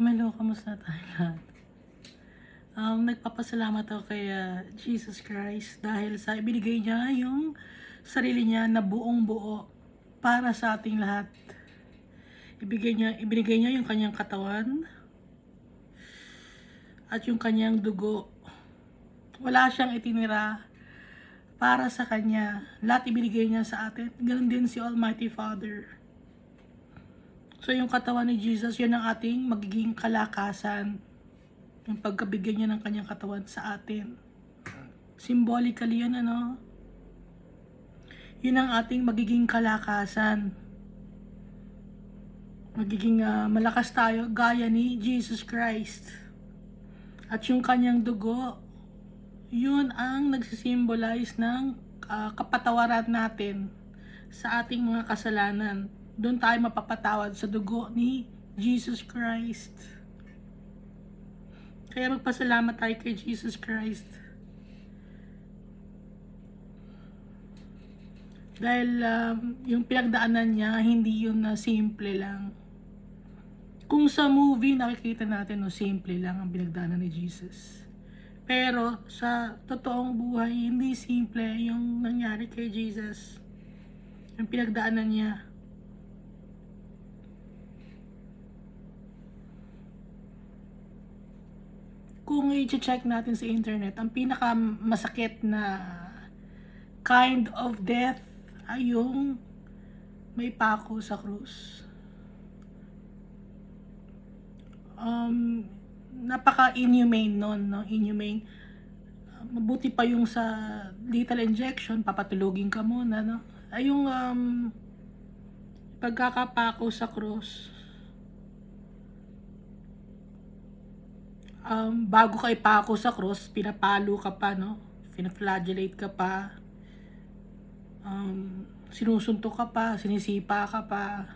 Hello, kamusta tayo lahat? Nagpapasalamat ako kay Jesus Christ dahil sa ibinigay niya yung sarili niya na buong buo para sa ating lahat. Ibinigay niya yung kanyang katawan at yung kanyang dugo. Wala siyang itinira para sa kanya. Lahat ibinigay niya sa atin. Ganun din si Almighty Father. So yung katawan ni Jesus, yun ang ating magiging kalakasan. Yung pagkabigyan niya ng kanyang katawan sa atin. Symbolically yun, yun ang ating magiging kalakasan. Magiging malakas tayo gaya ni Jesus Christ. At yung kanyang dugo, yun ang nagsisimbolize ng kapatawaran natin sa ating mga kasalanan. Doon tayo mapapatawad sa dugo ni Jesus Christ. Kaya magpasalamat tayo kay Jesus Christ. Dahil yung pinagdaanan niya, hindi yun na simple lang. Kung sa movie nakikita natin, simple lang ang pinagdaanan ni Jesus. Pero sa totoong buhay, hindi simple yung nangyari kay Jesus. Yung pinagdaanan niya. Kung i-check natin sa internet, ang pinakamasakit na kind of death ay yung may pako sa krus. Napaka-inhumane nun, no? Inhumane. Mabuti pa yung sa lethal injection, papatulogin ka muna, no? Ay yung pagkakapako sa krus. Bago ka ipako sa cross, pinapalo ka pa, no? Pinaflagellate ka pa. Sinusuntok ka pa, sinisipa ka pa.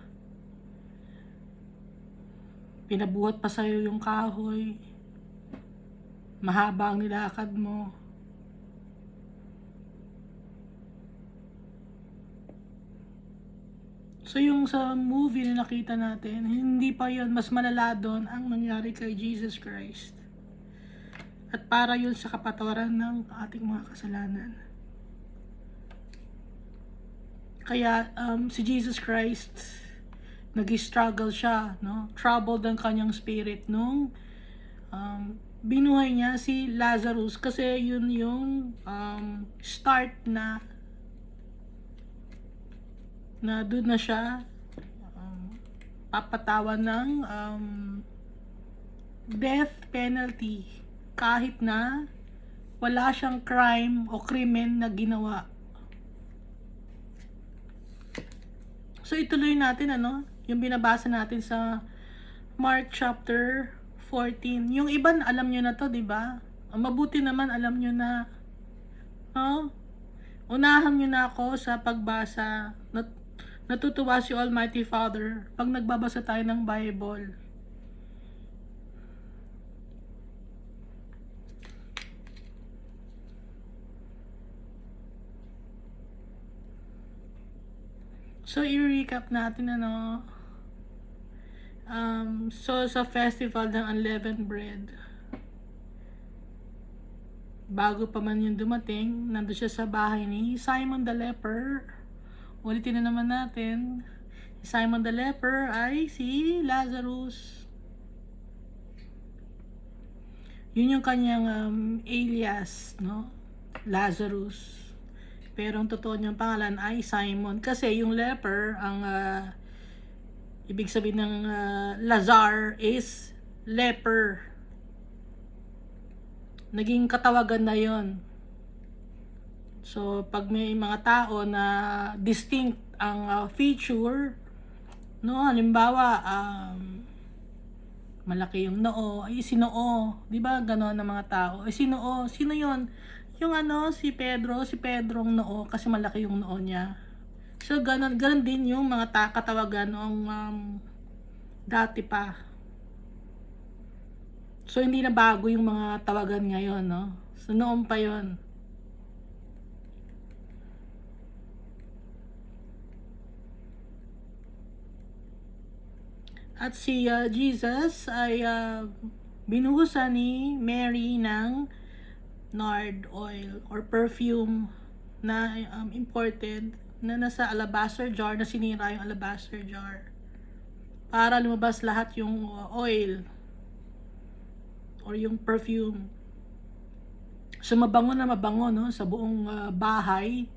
Pinabuhat pa sa'yo yung kahoy. Mahaba ang nilakad mo. So yung sa movie na nakita natin, hindi pa yun, mas malala doon ang nangyari kay Jesus Christ. At para yun sa kapatawaran ng ating mga kasalanan. Kaya si Jesus Christ, nag-struggle siya, no? Troubled ang kanyang spirit nung binuhay niya si Lazarus kasi yun yung start na doon na siya papatawan ng death penalty kahit na wala siyang crime o krimen na ginawa. So ituloy natin yung binabasa natin sa Mark chapter 14. Yung iba alam nyo na to, 'di ba? Mabuti naman alam nyo na. Unahan nyo na ako sa pagbasa. Natutuwa si Almighty Father pag nagbabasa tayo ng Bible. So, i-recap natin, so, sa festival ng Unleavened Bread, bago pa man yung dumating, nandun siya sa bahay ni Simon the Leper. Ulitin na naman natin. Simon the Leper ay si Lazarus. Yun yung kanyang alias, no? Lazarus. Pero ang totoo niyang pangalan ay Simon. Kasi yung leper, ang ibig sabihin ng Lazar is leper. Naging katawagan na yon. So, pag may mga tao na distinct ang feature, no, halimbawa, malaki yung noo, ay sinoo, di ba gano'n ng mga tao? Ay sinoo, sino yon? Yung si Pedrong noo kasi malaki yung noo niya. So ganun din yung mga katawagan noong dati pa. So hindi na bago yung mga tawagan ngayon, no? So noon pa yon. At si Jesus ay binuhusan ni Mary ng nard oil or perfume na imported na nasa alabaster jar, na sinira yung alabaster jar para lumabas lahat yung oil or yung perfume. So mabango na mabango, no, sa buong bahay.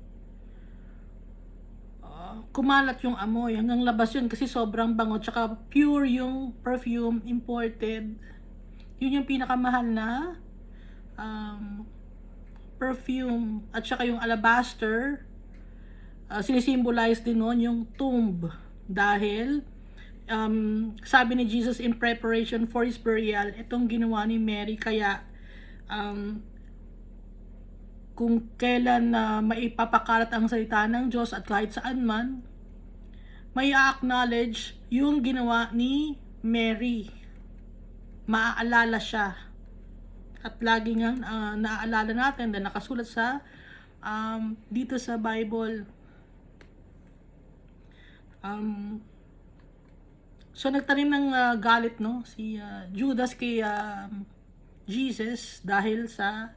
Kumalat yung amoy hanggang labas yun kasi sobrang bango, tsaka pure yung perfume, imported. Yun yung pinakamahal na perfume. At saka yung alabaster, sinisimbolize din nun yung tomb, dahil sabi ni Jesus, in preparation for his burial, itong ginawa ni Mary. Kaya kung kailan maipapakalat ang salita ng Diyos at kahit saan man, may acknowledge yung ginawa ni Mary. Maaalala siya. At lagi nga naaalala natin na nakasulat sa dito sa Bible. So nagtanim ng galit, no, si Judas kay Jesus dahil sa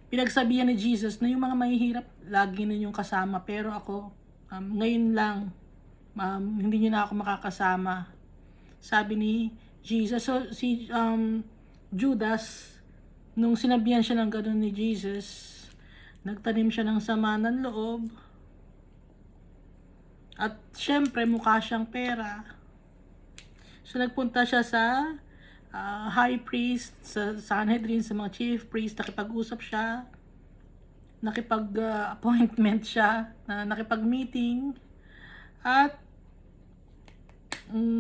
pinagsabihan ni Jesus na yung mga mahihirap lagi na yung kasama, pero ako ngayon lang hindi niyo na ako makakasama, sabi ni Jesus. So si Judas, nung sinabihan siya ng gano'n ni Jesus, nagtanim siya ng sama ng loob. At syempre mukha siyang pera, so nagpunta siya sa high priest, sa Sanhedrin, sa mga chief priest. Nakipag-usap siya, nakipag-appointment siya, nakipag-meeting, at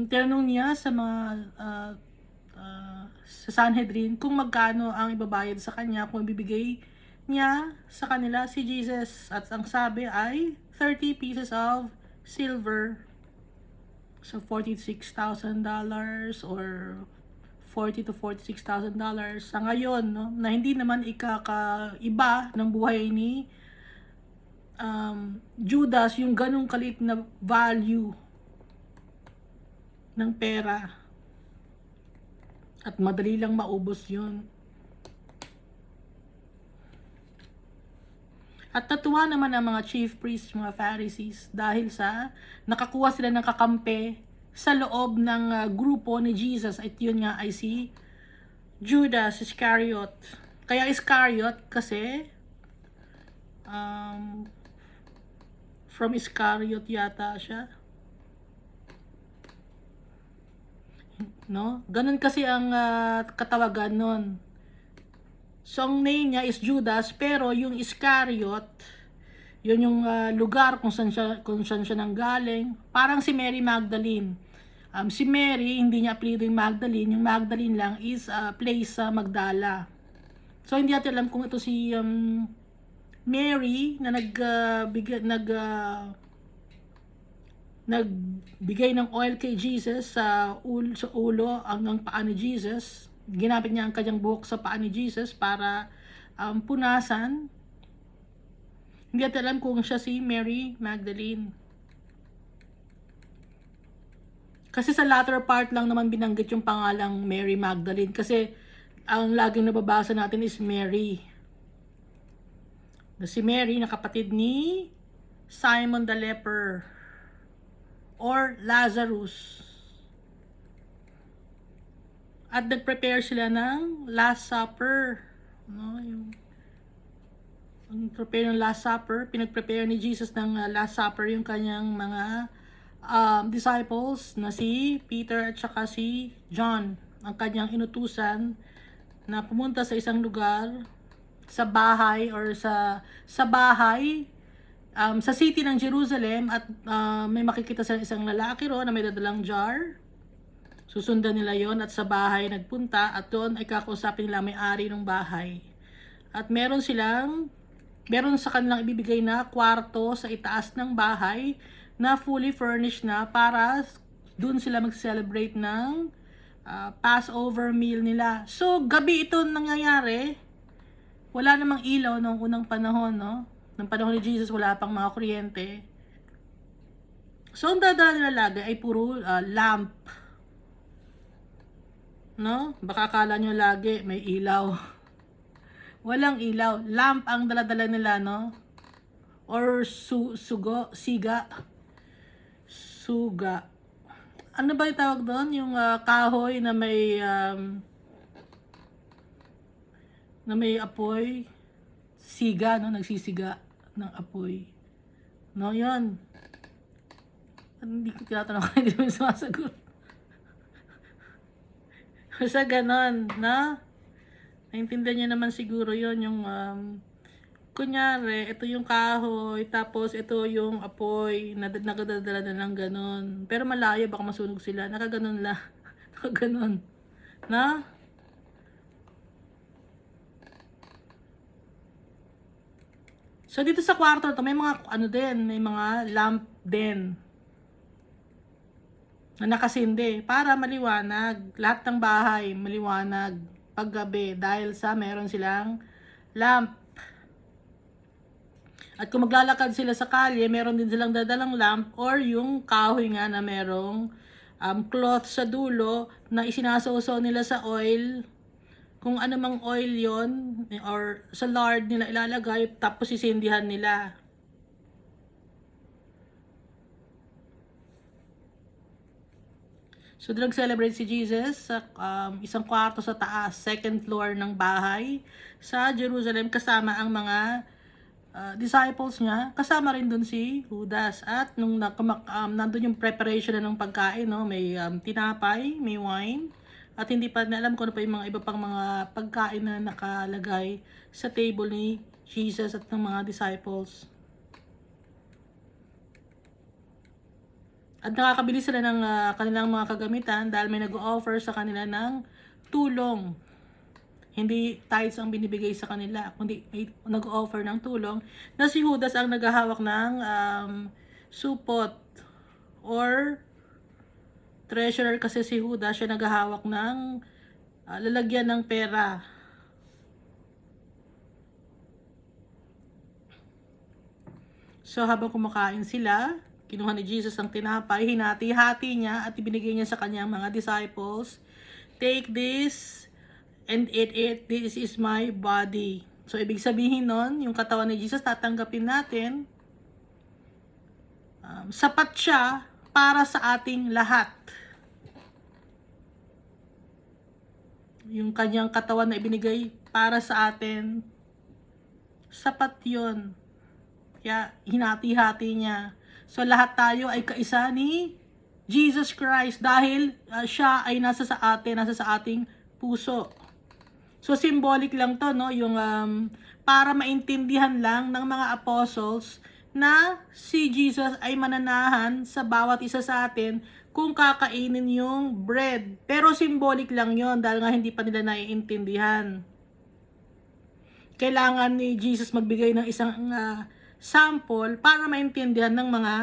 tinanong niya sa mga sa Sanhedrin kung magkano ang ibabayad sa kanya, kung ibibigay niya sa kanila si Jesus. At ang sabi ay 30 pieces of silver. So $46,000 or $40,000 to $46,000 sa ngayon, no, na hindi naman ikakaiba ng buhay ni Judas yung ganong kalit na value ng pera, at madali lang maubos yun. At natuwa naman ang mga chief priests, mga Pharisees, dahil sa nakakuha sila ng kakampi sa loob ng grupo ni Jesus. At yun nga ay si Judas Iscariot. Kaya Iscariot kasi from Iscariot yata siya, no? Ganun kasi ang katawagan nun. So ang name niya is Judas, pero yung Iscariot, yun yung lugar kung saan siya nanggaling. Parang si Mary Magdalene. Si Mary, hindi niya apelido yung Magdalene. Yung Magdalene lang is place sa Magdala. So hindi natin alam kung ito si Mary na nagbigay ng oil kay Jesus sa ulo hanggang paa ni Jesus. Ginamit niya ang kanyang buhok sa paa ni Jesus para punasan. Hindi natin alam kung siya si Mary Magdalene. Kasi sa latter part lang naman binanggit yung pangalang Mary Magdalene. Kasi ang laging nababasa natin is Mary. Si Mary na kapatid ni Simon the leper or Lazarus. At nag-prepare sila ng Last Supper. No, yung prepare ng Last Supper, pinag-prepare ni Jesus ng Last Supper yung kanyang mga disciples na si Peter at saka si John, ang kanyang inutusan na pumunta sa isang lugar, sa bahay or sa bahay sa city ng Jerusalem, at may makikita sa isang lalaki ro na may dadalang jar. Susundan nila yon at sa bahay nagpunta, at doon ay kakausapin nila may-ari ng bahay. At meron sa kanilang ibibigay na kwarto sa itaas ng bahay na fully furnished na para doon sila mag-celebrate ng Passover meal nila. So gabi ito nangyayari. Wala namang ilaw noong unang panahon, no? Nung panahon ni Jesus, wala pang mga kuryente. So, ang dadala nila lagi ay puro lamp. No? Baka akala nyo lagi may ilaw. Walang ilaw. Lamp ang daladala nila, no? Or siga. Suga. Ano ba yung tawag doon? Yung kahoy na may apoy. Siga, no? Nagsisiga ng apoy. No, yun. Hindi ko tinatanong kung hindi mo sumasagot. Basta ganon, na? Naintindihan niyo naman siguro yon yung, kunyari, ito yung kahoy, tapos ito yung apoy, nakadadala na lang ganon. Pero malayo, baka masunog sila. Nakaganon lang. Nakaganon. Na? So, dito sa kwarto to, may mga, may mga lamp din na nakasindi para maliwanag. Lahat ng bahay maliwanag paggabi dahil sa meron silang lamp. At kung maglalakad sila sa kalye, meron din silang dadalang lamp or yung kahoy nga na merong cloth sa dulo na isinasawsaw nila sa oil. Kung ano mang oil yon or sa lard nila ilalagay tapos sisindihan nila. So, nag-celebrate si Jesus sa isang kwarto sa taas, second floor ng bahay sa Jerusalem kasama ang mga disciples niya. Kasama rin dun si Judas. At nung nandun yung preparation na ng pagkain, no? May tinapay, may wine. At hindi pa alam ko ano pa yung mga iba pang mga pagkain na nakalagay sa table ni Jesus at ng mga disciples. At nakakabili sila ng kanilang mga kagamitan dahil may nag-o-offer sa kanila ng tulong. Hindi tithes ang binibigay sa kanila, kundi may nag-o-offer ng tulong na si Judas ang naghahawak ng supot or treasurer kasi si Judas, siya naghahawak ng lalagyan ng pera. So habang kumakain sila, kinuha ni Jesus ang tinapay, hinati-hati niya at ibinigay niya sa kanyang mga disciples. Take this and eat it. This is my body. So, ibig sabihin nun, yung katawan ni Jesus, tatanggapin natin. Sapat siya para sa ating lahat. Yung kanyang katawan na ibinigay para sa atin, sapat yun. Kaya, hinati-hati niya. So, lahat tayo ay kaisa ni Jesus Christ dahil siya ay nasa sa ating puso. So, symbolic lang to, no? Yung para maintindihan lang ng mga apostles na si Jesus ay mananahan sa bawat isa sa atin kung kakainin yung bread. Pero symbolic lang yon dahil nga hindi pa nila naiintindihan. Kailangan ni Jesus magbigay ng isang sample para maintindihan ng mga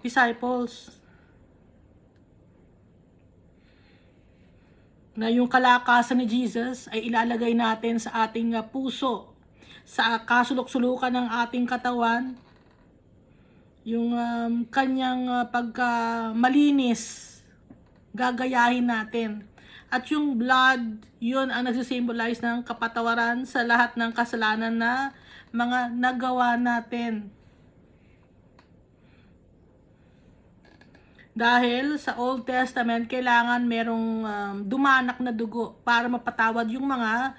disciples na yung kalakasan ni Jesus ay ilalagay natin sa ating puso, sa kasulok-sulukan ng ating katawan, yung kanyang pagka-malinis, gagayahin natin. At yung blood, yun ang nagsisimbolize ng kapatawaran sa lahat ng kasalanan na mga nagawa natin. Dahil sa Old Testament, kailangan merong dumanak na dugo para mapatawad yung mga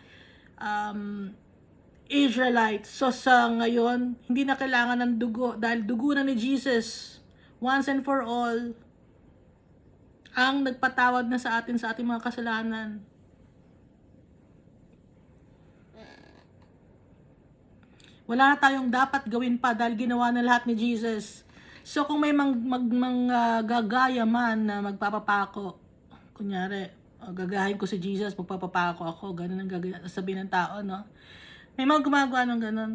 Israelites. So sa ngayon, hindi na kailangan ng dugo dahil dugo na ni Jesus once and for all ang nagpatawad na sa atin sa ating mga kasalanan. Wala na tayong dapat gawin pa dahil ginawa na lahat ni Jesus. So kung may gagaya man na magpapapako, kunyari, gagahin ko si Jesus, magpapapako ako, ganun ang sabihin ng tao, no? May mga gumagawa ng ganun.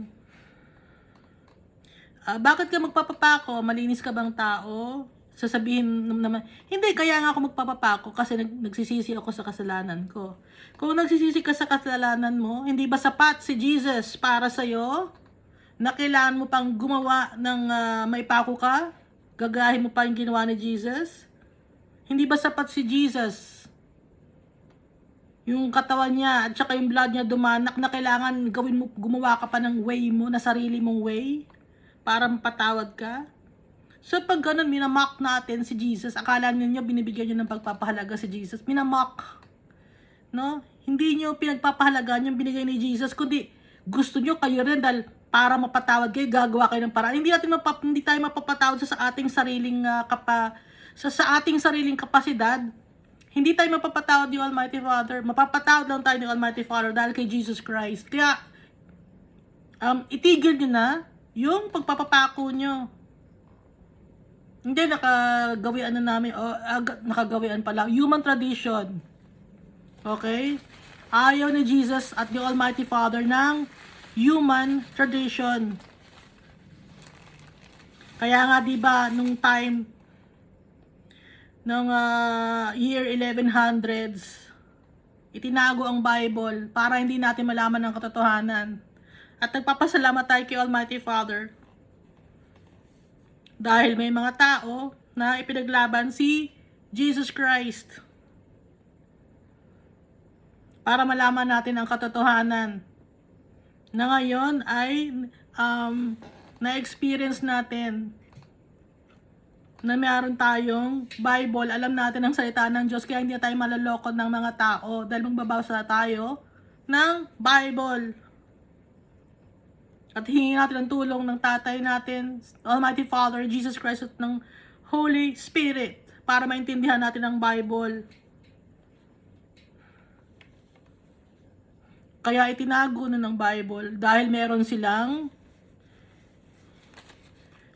Bakit ka magpapapako? Malinis ka bang tao? Sasabihin naman, hindi, kaya nga ako magpapapako kasi nagsisisi ako sa kasalanan ko. Kung nagsisisi ka sa kasalanan mo, hindi ba sapat si Jesus para sa'yo? Na kailangan mo pang gumawa ng maipako ka? Gagahin mo pa yung ginawa ni Jesus? Hindi ba sapat si Jesus? Yung katawan niya at saka yung blood niya dumanak na kailangan gawin mo, gumawa ka pa ng way mo, na sarili mong way para mapatawad ka? So pag ganun, minamock natin si Jesus, akala ninyo binibigyan nyo ng pagpapahalaga si Jesus, minamock. No? Hindi nyo pinagpapahalagaan yung binigay ni Jesus, kundi gusto nyo kayo rin dahil para mapatawad kayo, gagawa kayo ng paraan. Hindi tayo mapapatawad sa ating sariling sa ating sariling kapasidad. Hindi tayo mapapatawad ni Almighty Father. Mapapatawad lang tayo ni Almighty Father dahil kay Jesus Christ. Kaya, itigil nyo na yung pagpapapako nyo. Hindi, nakagawian na namin, nakagawian pala. Human tradition. Okay? Ayaw ni Jesus at ni Almighty Father ng human tradition. Kaya nga, diba, nung time, nung year 1100s, itinago ang Bible para hindi natin malaman ang katotohanan. At nagpapasalamat tayo kay Almighty Father dahil may mga tao na ipinaglaban si Jesus Christ para malaman natin ang katotohanan na ngayon ay na-experience natin na mayroon tayong Bible, alam natin ang salita ng Diyos, kaya hindi tayo malalokod ng mga tao dahil magbabasa tayo ng Bible. At hingin natin ang tulong ng tatay natin, Almighty Father, Jesus Christ, at ng Holy Spirit para maintindihan natin ang Bible. Kaya itinago na ng Bible dahil meron silang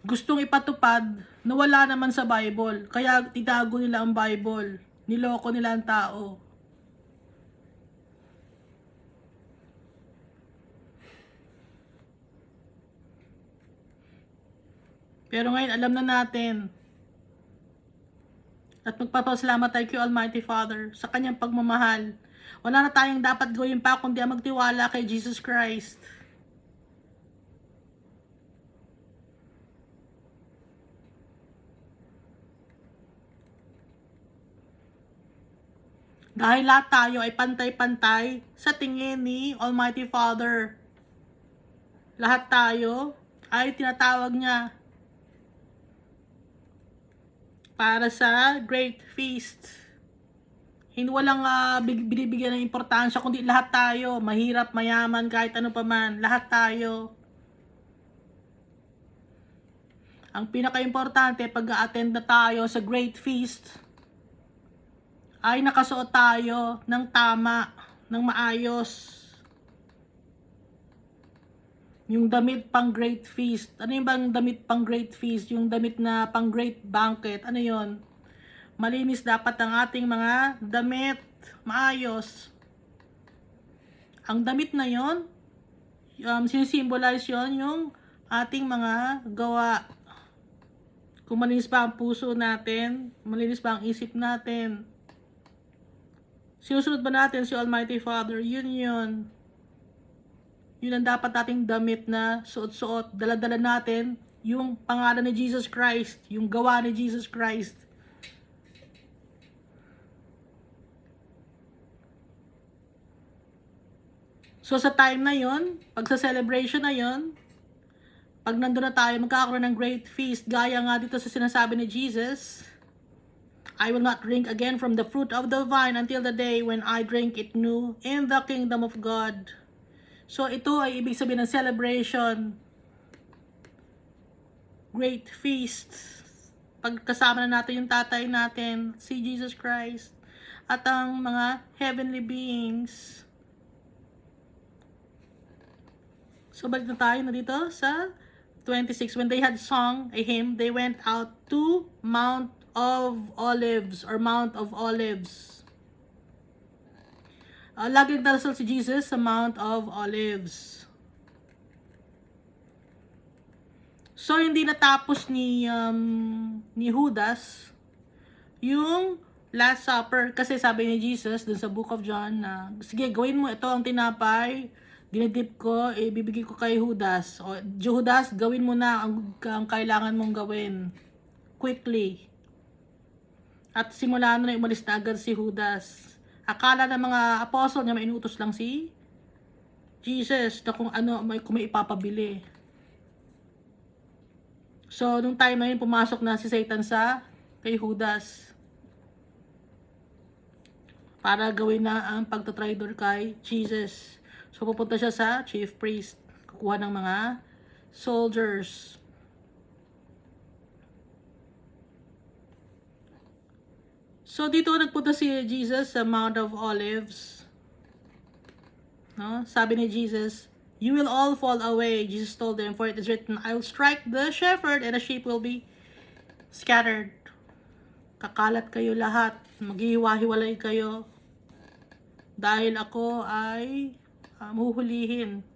gustong ipatupad na wala naman sa Bible. Kaya titago nila ang Bible. Niloko nila ang tao. Pero ngayon alam na natin. At magpapasalamat tayo kay Almighty Father sa kanyang pagmamahal. Wala na tayong dapat gawin pa kundi ang magtiwala kay Jesus Christ. Dahil lahat tayo ay pantay-pantay sa tingin ni Almighty Father. Lahat tayo ay tinatawag niya para sa Great Feast. Hindi walang binibigyan ng importansya, kundi lahat tayo, mahirap, mayaman, kahit ano pa man, lahat tayo. Ang pinaka-importante pag-a-attend na tayo sa Great Feast ay nakasuot tayo ng tama, ng maayos. Yung damit pang Great Feast. Ano yung bang damit pang Great Feast? Yung damit na pang Great Banquet. Ano yon? Malinis dapat ang ating mga damit. Maayos. Ang damit na yon, sinisimbolize yon yung ating mga gawa. Kung malinis pa ang puso natin, malinis pa ang isip natin. Sinusunod ba natin si Almighty Father? Yun yun. Yun ang dapat nating damit na suot-suot. Dala-dala natin yung pangalan ni Jesus Christ. Yung gawa ni Jesus Christ. So sa time na yon, pag sa celebration na yon, pag nandun na tayo, magkakaroon ng great feast. Gaya nga dito sa sinasabi ni Jesus, I will not drink again from the fruit of the vine until the day when I drink it new in the kingdom of God. So ito ay ibig sabihin ng celebration. Great feast. Pagkasama na natin yung tatay natin, si Jesus Christ, at ang mga heavenly beings. So balik na tayo na dito sa 26. When they had sung a hymn, they went out to Mount of Olives or Mount of Olives. Lagi nagdarasal si Jesus sa Mount of Olives. So hindi natapos ni Judas yung Last Supper kasi sabi ni Jesus dun sa Book of John na sige gawin mo ito ang tinapay, dinidip ko, ibibigay ko kay Judas. O Judas, gawin mo na ang kailangan mong gawin. quickly. At simula na umalis na agad si Judas. Akala ng mga apostle niya may inutos lang si Jesus na kung ano, kung may ipapabili. So, nung time na yun, pumasok na si Satan kay Judas para gawin na ang pagtatraidor kay Jesus. So, pupunta siya sa chief priest, kukuha ng mga soldiers. So, dito nagpunta si Jesus sa Mount of Olives. No? Sabi ni Jesus, "You will all fall away," Jesus told them, "for it is written, I will strike the shepherd and the sheep will be scattered." Kakalat kayo lahat, maghihiwa-hiwalay kayo, dahil ako ay huhulihin.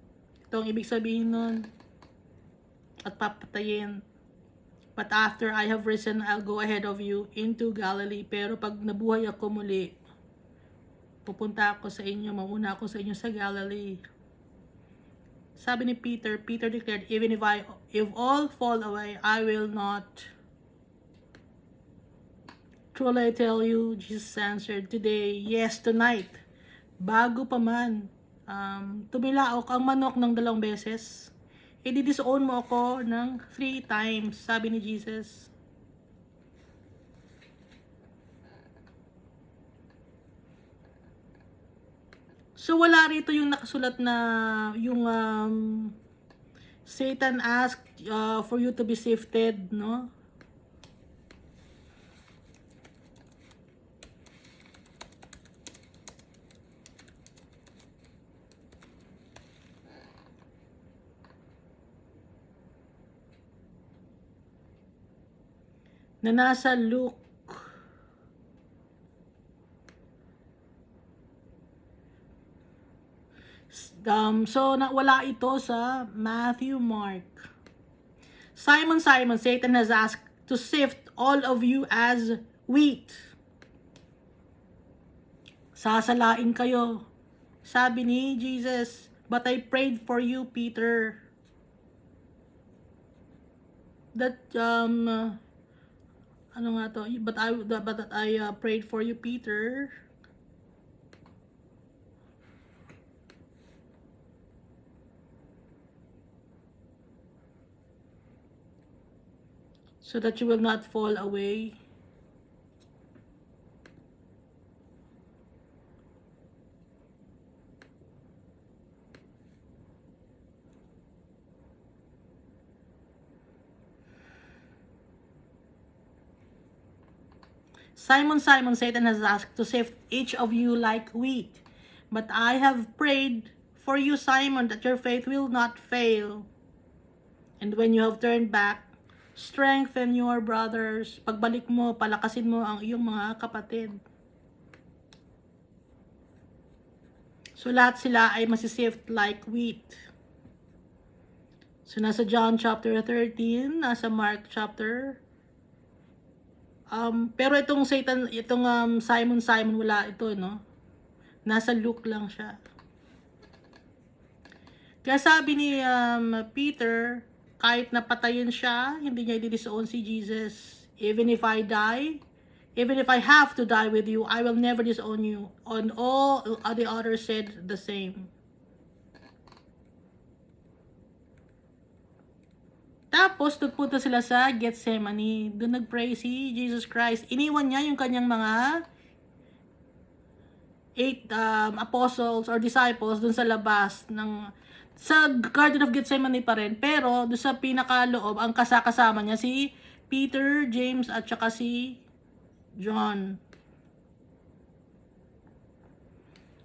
Ito ang ibig sabihin nun, at papatayin. "But after I have risen, I'll go ahead of you into Galilee." Pero pag nabuhay ako muli, pupunta ako sa inyo, mauna ako sa inyo sa Galilee. Sabi ni Peter declared, "Even if all fall away, I will not." "Truly I tell you," Jesus answered, "today, yes, tonight, bago pa man tumilaok ang manok ng 2 beses, i-disown mo ako ng 3 times, sabi ni Jesus. So, wala rito yung nakasulat na yung Satan asked for you to be sifted, no? Na nasa Luke. So, wala ito sa Matthew, Mark. "Simon, Simon, Satan has asked to sift all of you as wheat." Sasalain kayo. Sabi ni Jesus, "But I prayed for you, Peter, that ano nga to? But I prayed for you, Peter, so that you will not fall away." "Simon, Simon, Satan has asked to sift each of you like wheat. But I have prayed for you, Simon, that your faith will not fail. And when you have turned back, strengthen your brothers." Pagbalik mo, palakasin mo ang iyong mga kapatid. So, lahat sila ay masisift like wheat. So, nasa John chapter 13, nasa Mark chapter pero itong Simon, Simon, wala ito, no? Nasa Luke lang siya. Kaya sabi ni Peter, kahit napatayin siya, hindi niya i-disown si Jesus. "Even if I die, even if I have to die with you, I will never disown you." On all the others said the same. Tapos, nagpunta sila sa Gethsemane. Doon nag-pray si Jesus Christ. Iniwan niya yung kanyang mga 8 apostles or disciples doon sa labas sa Garden of Gethsemane pa rin. Pero, doon sa pinakaloob, ang kasama niya si Peter, James, at saka si John.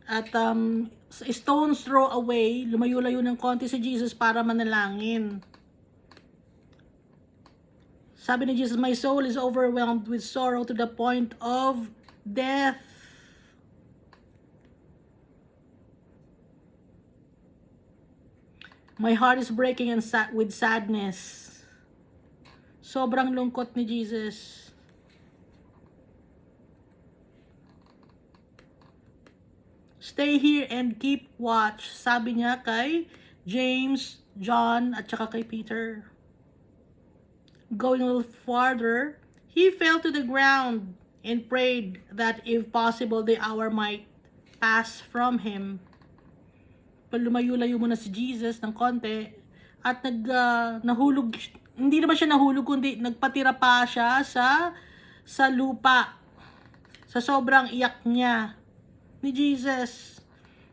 At stone's throw away, lumayo-layo ng konti si Jesus para manalangin. Sabi ni Jesus, "My soul is overwhelmed with sorrow to the point of death." "My heart is breaking and with sadness." Sobrang lungkot ni Jesus. "Stay here and keep watch," sabi niya kay James, John, at saka kay Peter. Going a little farther, He fell to the ground and prayed that if possible the hour might pass from him. Lumayo-layo muna si Jesus ng konti at nahulog, hindi naman siya nahulog kundi nagpatira pa siya sa lupa. Sa sobrang iyak niya ni Jesus,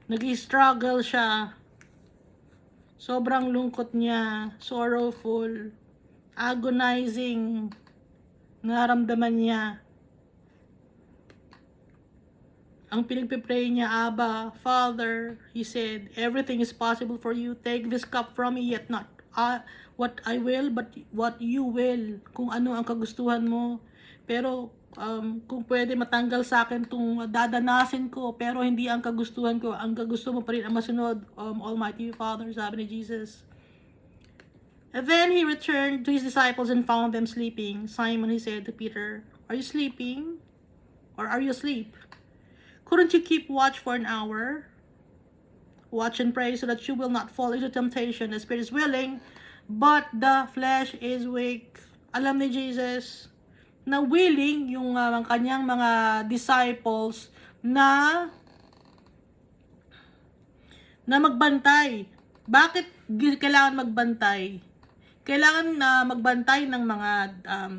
nag-struggle siya. Sobrang lungkot niya, sorrowful, agonizing, naramdaman niya. Ang pinagpipray niya, Abba, Father, he said, everything is possible for you. Take this cup from me, yet not what I will, but what you will. Kung ano ang kagustuhan mo. Pero kung pwede matanggal sa akin itong dadanasin ko, pero hindi ang kagustuhan ko. Ang kagusto mo pa rin ang masunod, Almighty Father, sabi ni Jesus. And then he returned to his disciples and found them sleeping. Simon, he said to Peter, are you sleeping? Or are you asleep? Couldn't you keep watch for an hour? Watch and pray so that you will not fall into temptation. The spirit is willing, but the flesh is weak. Alam ni Jesus na willing yung kanyang mga disciples na magbantay. Bakit kailangan magbantay? Kailangan na magbantay ng mga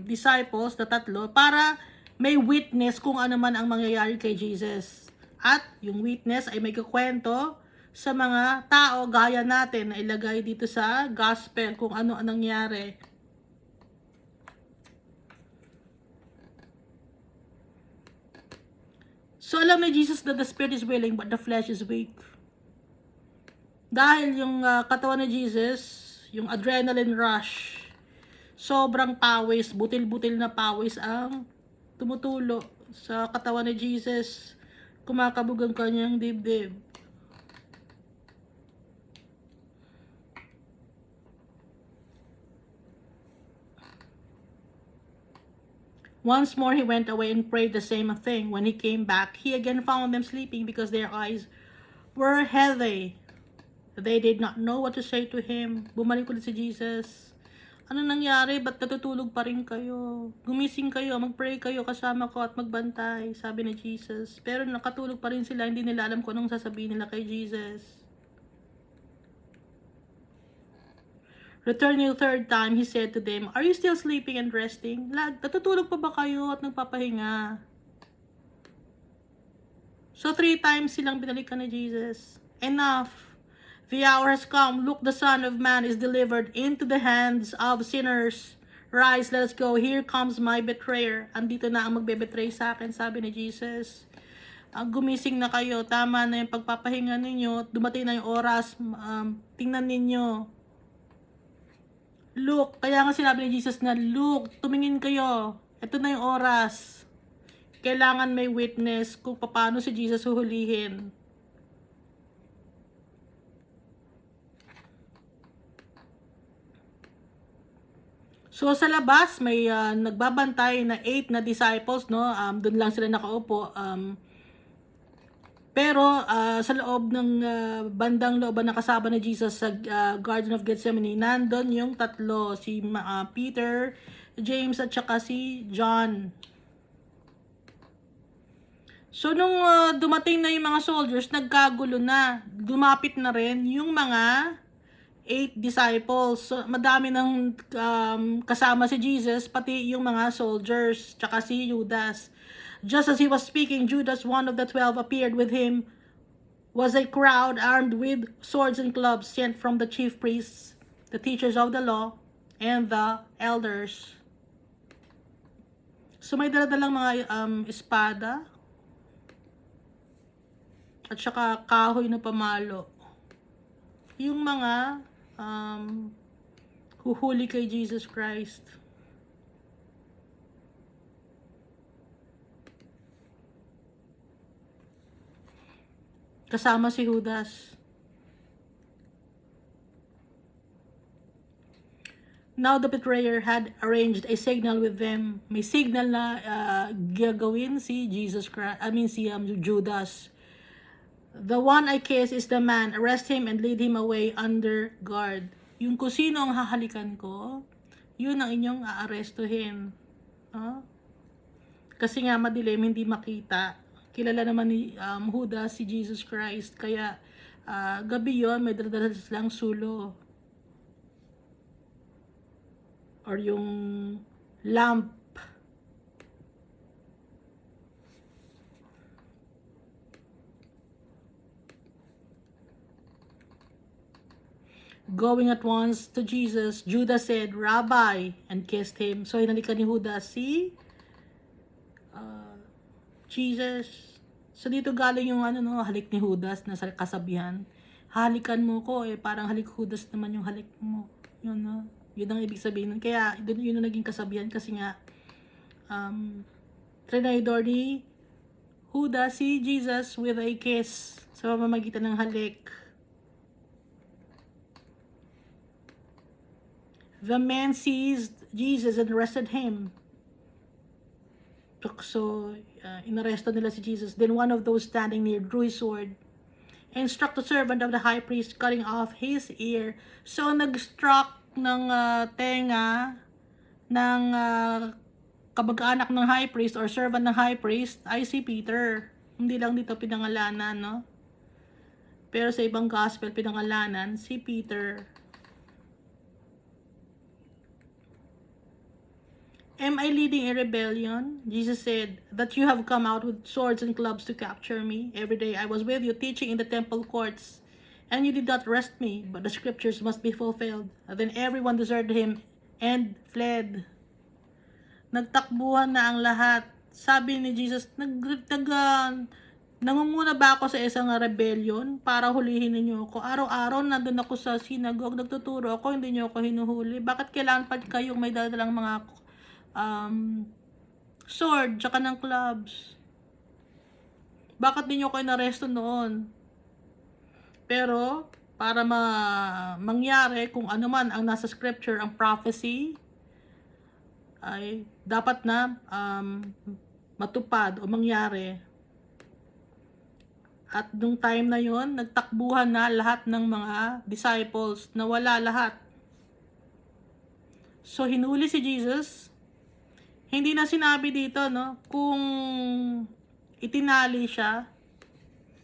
disciples na tatlo para may witness kung ano man ang mangyayari kay Jesus. At yung witness ay may kukwento sa mga tao gaya natin na ilagay dito sa gospel kung ano ang nangyari. So alam ni Jesus that the spirit is willing but the flesh is weak. Dahil yung katawan ni Jesus, yung adrenaline rush, sobrang pawis, butil-butil na pawis ang tumutulo sa katawan ni Jesus, kumakabog ang kanyang dibdib. Once more he went away and prayed the same thing. When he came back, he again found them sleeping because their eyes were heavy. They did not know what to say to him. Bumalik ulit si Jesus. Ano nangyari? Ba't natutulog pa rin kayo? Gumising kayo, mag-pray kayo kasama ko at magbantay, sabi ni Jesus. Pero nakatulog pa rin sila, hindi nila alam kung anong sasabihin nila kay Jesus. Returning the third time, he said to them, are you still sleeping and resting? Natutulog pa ba kayo at nagpapahinga? So 3 times silang binalikan ni Jesus. Enough. The hour has come. Look, the Son of Man is delivered into the hands of sinners. Rise, let us go. Here comes my betrayer. Andito na ang magbe-betray sa akin, sabi ni Jesus. Gumising na kayo. Tama na yung pagpapahinga ninyo. Dumating na yung oras. Tingnan ninyo. Look, kaya nga sinabi ni Jesus na, look, tumingin kayo. Ito na yung oras. Kailangan may witness kung paano si Jesus huhulihin. So sa labas may nagbabantay na 8 na disciples, no? Doon lang sila nakaupo. Pero sa loob ng bandang looban na kasama ni Jesus sa Garden of Gethsemane, nandun yung tatlo, si Peter, James at saka si John. So nung dumating na yung mga soldiers, nagkagulo na. Dumapit na rin yung mga 8 disciples. So, madami ng kasama si Jesus, pati yung mga soldiers, tsaka si Judas. Just as he was speaking, Judas, one of the 12, appeared. With him was a crowd armed with swords and clubs sent from the chief priests, the teachers of the law, and the elders. So may daladalang mga espada at saka kahoy na pamalo. Yung mga huhuli kay Jesus Christ. Kasama si Judas. Now the betrayer had arranged a signal with them. May signal na gagawin si Jesus Christ, si Judas. The one I kiss is the man. Arrest him and lead him away under guard. Yung kung sino ang hahalikan ko, yun ang inyong aarestuhin. Kasi nga madilim, hindi makita. Kilala naman ni Judas si Jesus Christ. Kaya gabi yon may dala silang sulo. Or yung lamp. Going at once to Jesus, Judas said, "Rabbi," and kissed him. So hinalikan ni Judas si Jesus. So dito galing yung halik ni Judas na kasabihan. Halikan mo ko, parang halik Judas naman yung halik mo. Yun, no? Yun ang ibig sabihin. Kaya yun ang naging kasabihan kasi nga trinidor ni Judas si Jesus with a kiss sa pamamagitan ng halik. The man seized Jesus and arrested him. So, inaresto nila si Jesus. Then one of those standing near drew his sword and struck the servant of the high priest, cutting off his ear. So, nag-struck ng tenga ng kabag-anak ng high priest or servant ng high priest ay si Peter. Hindi lang dito pinangalanan, no? Pero sa ibang gospel, pinangalanan si Peter. Am I leading a rebellion? Jesus said, that you have come out with swords and clubs to capture me. Every day I was with you teaching in the temple courts, and you did not arrest me, but the scriptures must be fulfilled. And then everyone deserted him and fled. Nagtakbuhan na ang lahat. Sabi ni Jesus, nangunguna ba ako sa isang rebellion para hulihin ninyo ako? Araw-araw nandun ako sa synagogue, nagtuturo ako, hindi nyo ako hinuhuli. Bakit kailangan pa kayong may dadalang mga sword tsaka ng clubs? Bakit di nyo ko inaresto noon? Pero para mangyari kung ano man ang nasa scripture, ang prophecy ay dapat na matupad o mangyari. At nung time na yon, nagtakbuhan na lahat ng mga disciples, nawala lahat. So hinuli si Jesus. Hindi na sinabi dito, no, kung itinali siya.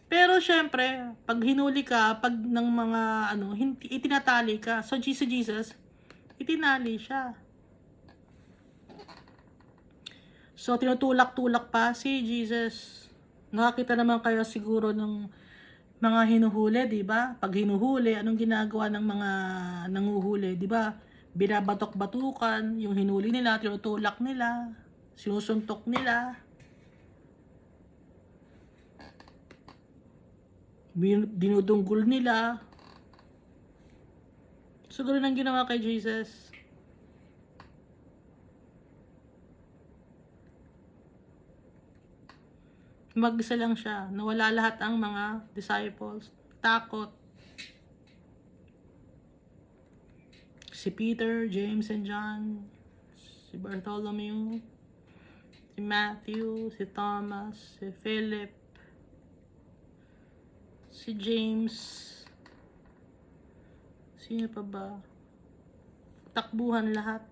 Pero syempre, pag hinuli ka, pag ng mga itinatali ka. So Jesus, itinali siya. So tinutulak-tulak pa si Jesus. Nakakita naman kayo siguro ng mga hinuhuli, di ba? Pag hinuhuli, anong ginagawa ng mga nanguhuli, di ba? Binabatok-batukan, yung hinuli nila, tinutulak nila, sinusuntok nila, dinudunggol nila. So, ganoon ang ginawa kay Jesus. Mag-isa lang siya. Nawala lahat ang mga disciples. Takot. Si Peter, James, and John, si Bartholomew, si Matthew, si Thomas, si Philip, si James, sino pa ba? Takbuhan lahat.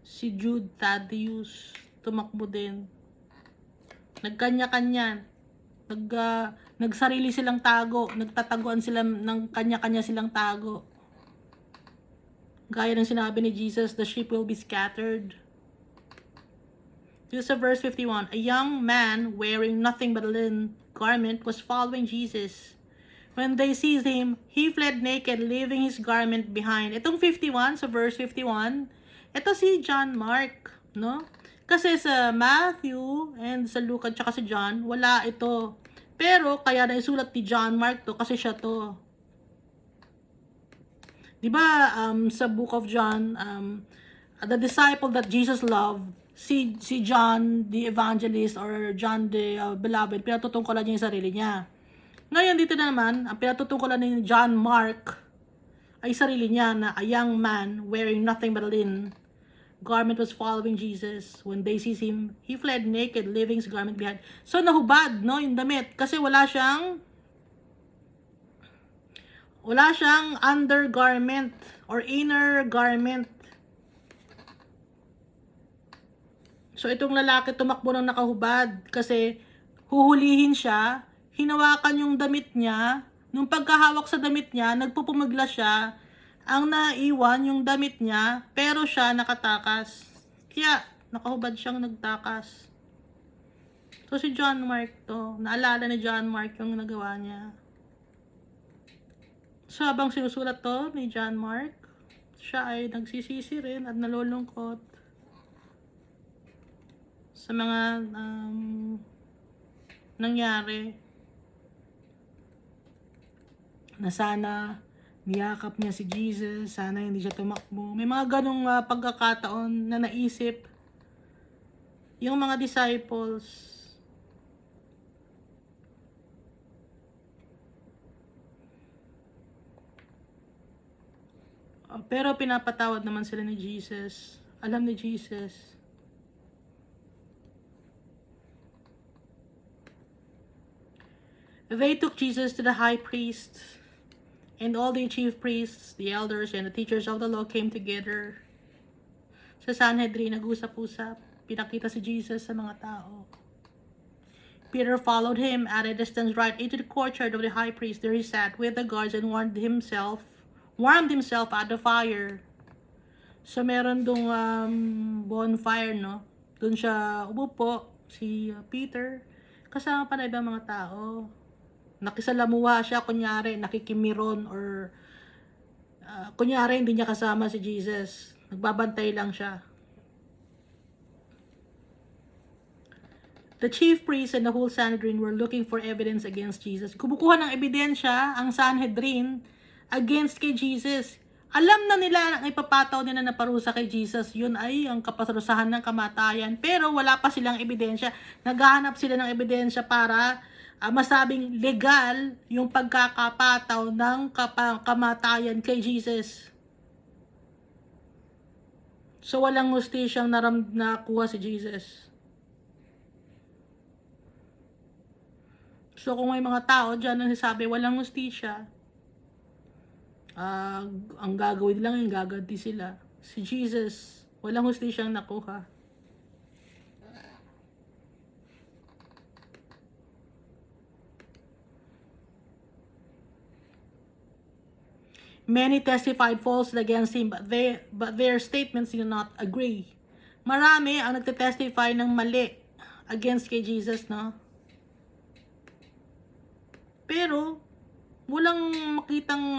Si Jude Thaddeus, tumakbo din. Nagkanya-kanya. Nagsarili silang tago, nagtataguan sila ng kanya-kanya silang tago. Gaya ng sinabi ni Jesus, the sheep will be scattered. This is verse 51. A young man wearing nothing but a linen garment was following Jesus. When they seized him, he fled naked, leaving his garment behind. Itong 51, sa verse 51, ito si John Mark, no? Kasi sa Matthew and sa Luke at saka sa John, wala ito. Pero kaya naisulat ni John Mark to kasi siya to. 'Di ba sa book of John, the disciple that Jesus loved, si John the evangelist or John the beloved, pinatutungkulan niya yung sarili niya. Ngayon dito naman, ang pinatutungkulan ni John Mark ay sarili niya na a young man wearing nothing but a linen garment was following Jesus. When they seized him, he fled naked, leaving his garment behind. So nahubad, no, yung damit kasi wala siyang undergarment or inner garment. So itong lalaki tumakbo ng nakahubad kasi huhulihin siya, hinawakan yung damit niya, nung pagkahawak sa damit niya, nagpupumigla siya, ang naiwan yung damit niya, pero siya nakatakas. Kaya nakahubad siyang nagtakas. So si John Mark to, naalala ni John Mark yung nagawa niya. So habang sinusulat to ni John Mark, siya ay nagsisisi rin at nalulungkot sa mga nangyari, na sana niyakap niya si Jesus, sana hindi siya tumakbo. May mga ganong pagkakataon na naisip yung mga disciples. Pero pinapatawad naman sila ni Jesus. Alam ni Jesus. They took Jesus to the high priest, and all the chief priests, the elders, and the teachers of the law came together. Sa Sanhedrin, nag-usap-usap. Pinakita si Jesus sa mga tao. Peter followed him at a distance right into the courtyard of the high priest. There he sat with the guards and warmed himself at the fire. So meron dong bonfire, no? Doon siya umupo, si Peter. Kasama pa na ibang mga tao. Nakisalamuha siya, kunyari, nakikimiron, or kunyari, hindi niya kasama si Jesus. Nagbabantay lang siya. The chief priests and the whole Sanhedrin were looking for evidence against Jesus. Kumukuha ng ebidensya ang Sanhedrin against kay Jesus. Alam na nila ang ipapataw nila na parusa kay Jesus. Yun ay ang kapasarusahan ng kamatayan. Pero wala pa silang ebidensya. Naghahanap sila ng ebidensya para masabing legal yung pagkakapataw ng kamatayan kay Jesus. So walang hustisyang nakuha si Jesus. So kung may mga tao dyan na sabi walang hustisya, ang gagawin lang yung gaganti sila. Si Jesus, walang hustisyang nakuha. Many testified falsely against him, but their statements do not agree. Marami ang nagte-testify ng mali against kay Jesus, no? Pero walang makitang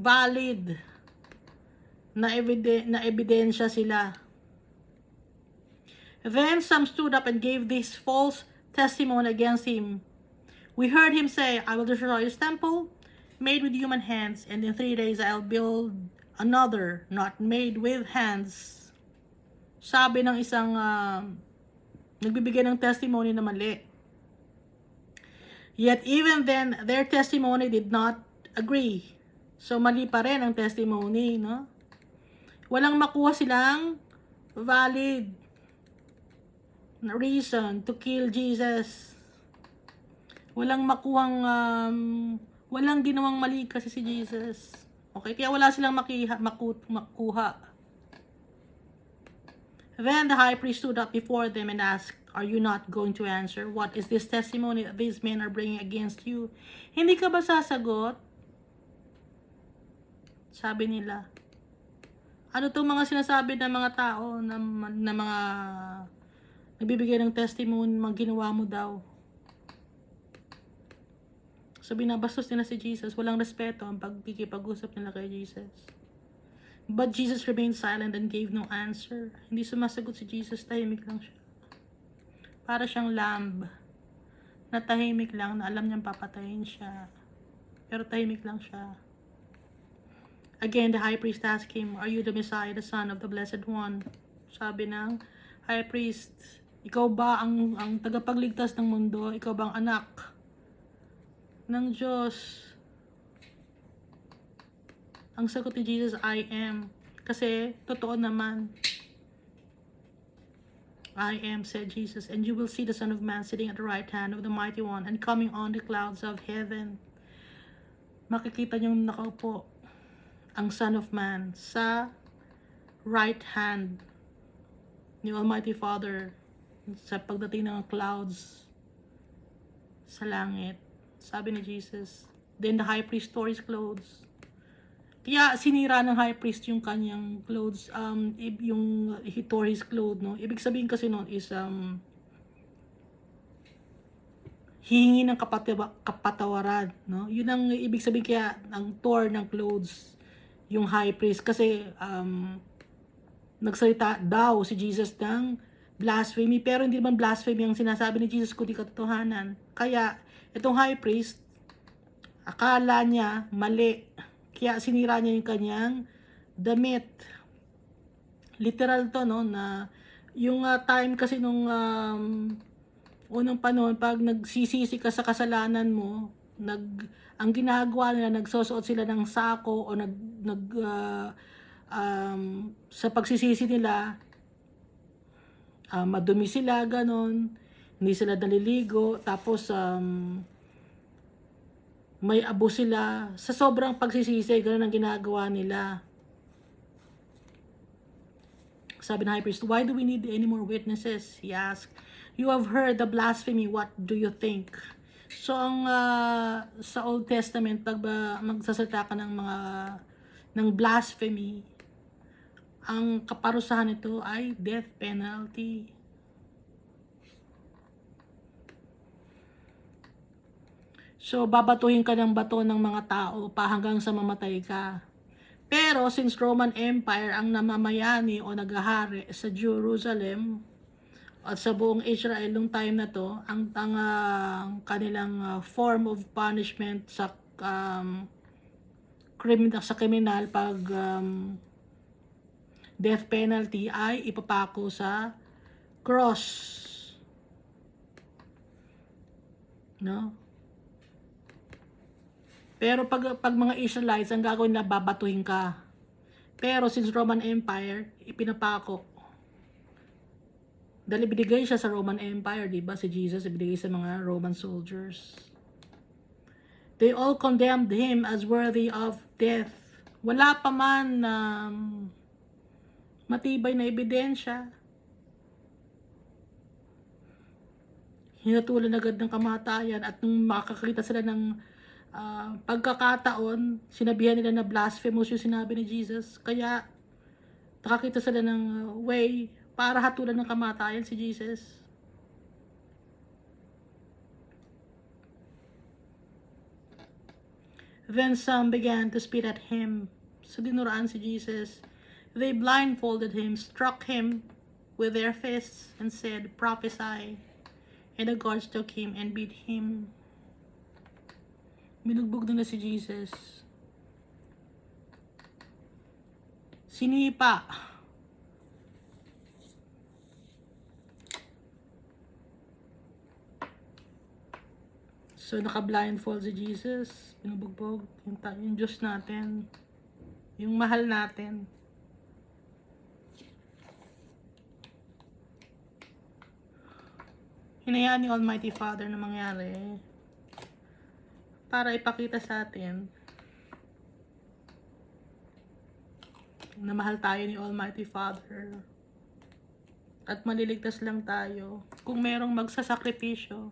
valid na ebidensya sila. Then some stood up and gave this false testimony against him. We heard him say, I will destroy his temple, made with human hands, and in 3 days I'll build another, not made with hands. Sabi ng isang nagbibigay ng testimony na mali. Yet even then, their testimony did not agree. So mali pa rin ang testimony, no? Walang makuha silang valid reason to kill Jesus. Walang makuhang, walang ginawang mali kasi si Jesus. Okay, kaya wala silang makuha. Then the high priest stood up before them and asked, are you not going to answer? What is this testimony that these men are bringing against you? Hindi ka ba sasagot? Sabi nila. Ano itong mga sinasabi ng mga tao, na mga nagbibigay ng testimony, mga ginawa mo daw? So binabastos nila si Jesus. Walang respeto ang pagkikipag-usap nila kay Jesus. But Jesus remained silent and gave no answer. Hindi sumasagot si Jesus, tahimik lang siya. Para siyang lamb na tahimik lang, na alam niyang papatayin siya. Pero tahimik lang siya. Again, the high priest asked him, are you the Messiah, the Son of the Blessed One? Sabi ng high priest, ikaw ba ang tagapagligtas ng mundo? Ikaw ba ang anak ng Diyos? Ang sagot ni Jesus, I am. Kasi totoo naman. I am, said Jesus, and you will see the Son of Man sitting at the right hand of the Mighty One and coming on the clouds of heaven. Makikita niyong nakaupo ang Son of Man sa right hand ni Almighty Father. sa pagdating ng clouds sa langit. Sabi ni Jesus, then the high priest tore his clothes. Kaya sinira ng high priest yung kanyang clothes, yung he tore his clothes, no? Ibig sabihin kasi noon is hihingi ng kapatawaran, no? Yun ang ibig sabihin, kaya ang tore ng clothes yung high priest kasi nagsalita daw si Jesus ng blasphemy, pero hindi naman blasphemy ang sinasabi ni Jesus kundi katotohanan. Kaya itong high priest, akala niya mali, kaya sinira niya yung kanyang damit. Literal to, no, na yung time kasi nung unang panahon, pag nagsisisi ka sa kasalanan mo, ang ginagawa nila, nagsusuot sila ng sako o sa pagsisisi nila, madumi sila, ganon, hindi sila naliligo, tapos may abo sila, sa sobrang pagsisisi, ganon ang ginagawa nila. Sabi ng high priest, why do we need any more witnesses? He asked, you have heard the blasphemy, what do you think? So ang sa Old Testament, pag magsasalita ka ng blasphemy, ang kaparusahan nito ay death penalty. So, babatuhin ka ng bato ng mga tao pa hanggang sa mamatay ka. Pero, since Roman Empire ang namamayani o naghahari sa Jerusalem at sa buong Israel nung time na to, ang kanilang form of punishment sa kriminal pag death penalty ay ipapako sa cross, no? Pero pag mga Israelites, ang gagawin nila, babatuhin ka. Pero since Roman Empire, ipinapako. Dahil binigay siya sa Roman Empire, di ba? Si Jesus ibinigay sa mga Roman soldiers. They all condemned him as worthy of death. Wala pa man matibay na ebidensya. Hinatulan agad ng kamatayan, at nung makakakita sila ng pagkakataon, sinabihan nila na blasphemous yung sinabi ni Jesus. Kaya nakakita sila ng way para hatulan ng kamatayan si Jesus. Then some began to spit at him. So dinuraan si Jesus. They blindfolded him, struck him with their fists, and said, prophesy. And the guards took him and beat him. Binugbog nila si Jesus. Sinipa. So, naka-blindfold si Jesus. Binubugbog. Yung Diyos natin. Yung mahal natin. Hinayaan ni Almighty Father na mangyari para ipakita sa atin na mahal tayo ni Almighty Father at maliligtas lang tayo kung merong magsasakripisyo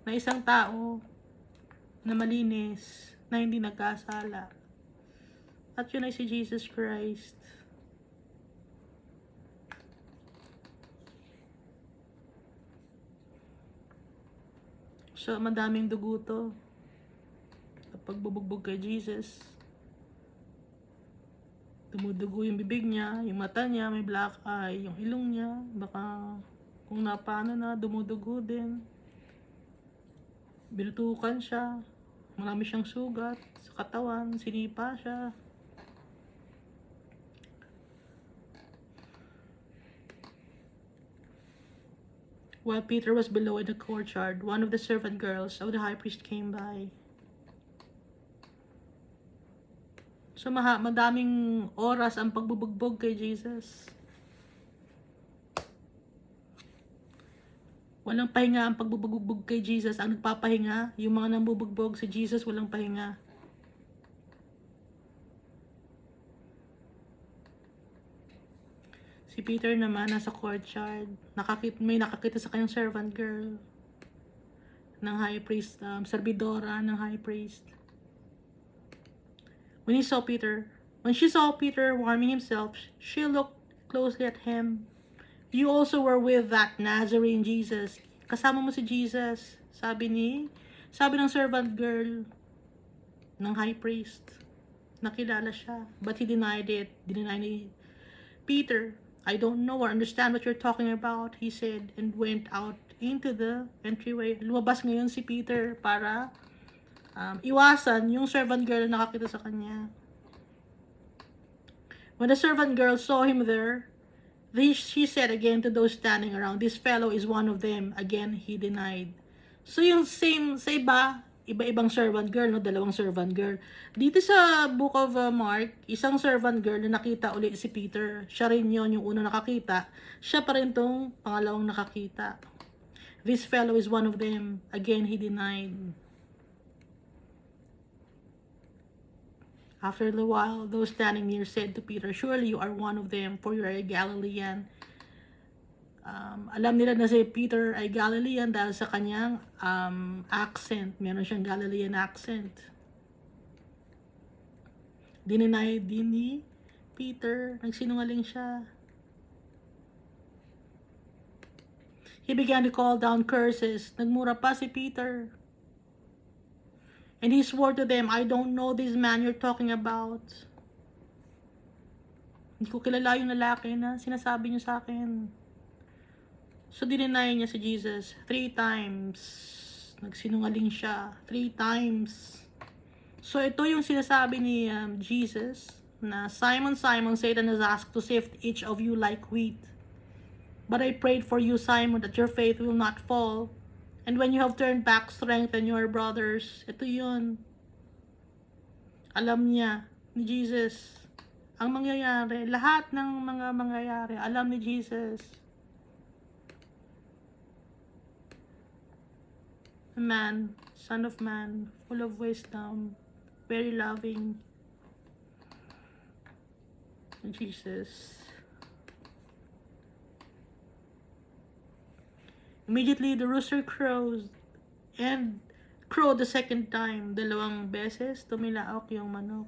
na isang tao na malinis, na hindi nagkasala, at yun ay si Jesus Christ. So, madaming dugo to. Kapag bubugbog kay Jesus, dumudugo yung bibig niya, yung mata niya, may black eye, yung ilong niya, baka kung napano na, dumudugo din. Binutukan siya, marami siyang sugat sa katawan, sinipa siya. While Peter was below in the courtyard, one of the servant girls of the high priest came by. So, madaming oras ang pagbubugbog kay Jesus. Walang pahinga ang pagbubugbog kay Jesus. Ang nagpapahinga, yung mga nambubugbog, si Jesus walang pahinga. Si Peter naman nasa courtyard. May nakakita sa kanyang servant girl ng high priest, servidora ng high priest. When she saw Peter warming himself, she looked closely at him. You also were with that Nazarene Jesus. Kasama mo si Jesus, sabi ng servant girl ng high priest. Nakilala siya, but he denied it. Denied ni Peter. I don't know or understand what you're talking about, he said, and went out into the entryway. Lumabas ngayon si Peter para iwasan yung servant girl na nakakita sa kanya. When the servant girl saw him there, she said again to those standing around, this fellow is one of them. Again, he denied. So yung same, sa iba-ibang servant girl, no? Dalawang servant girl. Dito sa book of Mark, isang servant girl na nakita ulit si Peter. Siya rin yun, yung unang nakakita. Siya pa rin tong pangalawang nakakita. This fellow is one of them. Again, he denied. After a while, those standing near said to Peter, surely you are one of them, for you are a Galilean. Alam nila na si Peter ay Galilean dahil sa kanyang accent. Meron siyang Galilean accent. Dininay din ni Peter. Nagsinungaling siya. He began to call down curses. Nagmura pa si Peter. And he swore to them, I don't know this man you're talking about. Hindi ko kilala yung lalaki na sinasabi niyo sa akin. So, dininay niya si Jesus 3 times. Nagsinungaling siya 3 times. So, ito yung sinasabi ni Jesus na, Simon, Simon, Satan has asked to sift each of you like wheat. But I prayed for you, Simon, that your faith will not fall. And when you have turned back, strengthen your brothers. Ito yun. Alam niya ni Jesus ang mangyayari. Lahat ng mga mangyayari, alam ni Jesus. A man, son of man, full of wisdom, very loving. Jesus. Immediately the rooster crowed and crowed the second time. 2 beses tumilaok yung manok.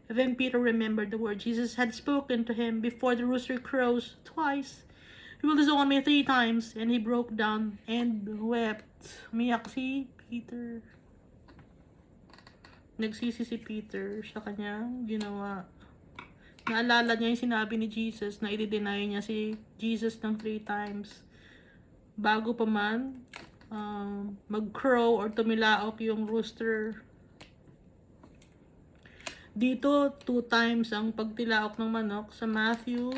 Then Peter remembered the word Jesus had spoken to him, before the rooster crows twice, you will disown me 3 times. And he broke down and wept. Umiyak si Peter. Nagsisi si Peter sa kanyang ginawa. Naalala niya yung sinabi ni Jesus na i-deny niya si Jesus ng 3 times. Bago pa man mag-crow or tumilaok yung rooster. Dito, 2 times ang pagtilaok ng manok. Sa Matthew,